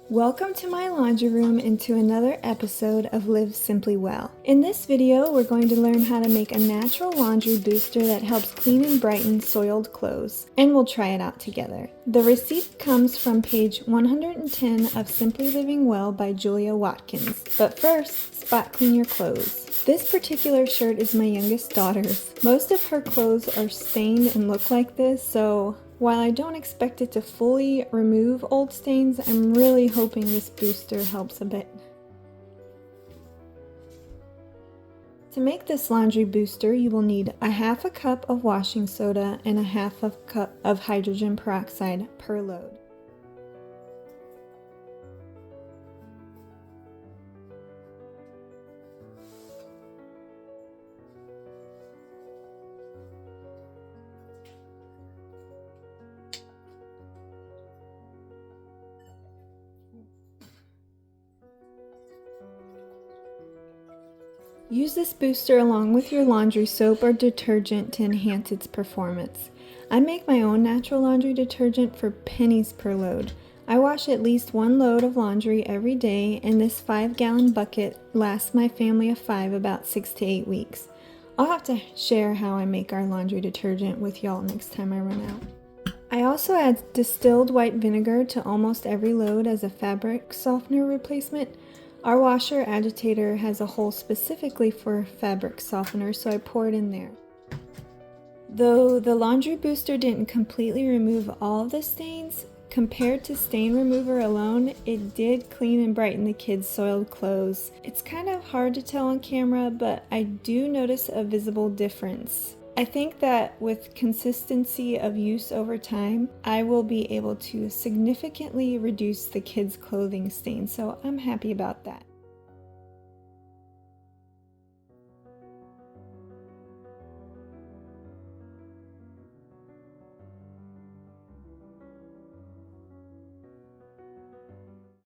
Welcome to my laundry room and to another episode of Live Simply Well. In this video, we're going to learn how to make a natural laundry booster that helps clean and brighten soiled clothes, and we'll try it out together. The receipt comes from page 110 of Simply Living Well by Julia Watkins. But first, spot clean your clothes. This particular shirt is my youngest daughter's. Most of her clothes are stained and look like this, so while I don't expect it to fully remove old stains, I'm really hoping this booster helps a bit. To make this laundry booster, you will need a half a cup of washing soda and a half a cup of hydrogen peroxide per load. Use this booster along with your laundry soap or detergent to enhance its performance. I make my own natural laundry detergent for pennies per load. I wash at least one load of laundry every day, and this 5-gallon bucket lasts my family of 5 about 6 to 8 weeks. I'll have to share how I make our laundry detergent with y'all next time I run out. I also add distilled white vinegar to almost every load as a fabric softener replacement. Our washer agitator has a hole specifically for fabric softener, so I pour it in there. Though the laundry booster didn't completely remove all of the stains, compared to stain remover alone, it did clean and brighten the kids' soiled clothes. It's kind of hard to tell on camera, but I do notice a visible difference. I think that with consistency of use over time, I will be able to significantly reduce the kids' clothing stains, so I'm happy about that.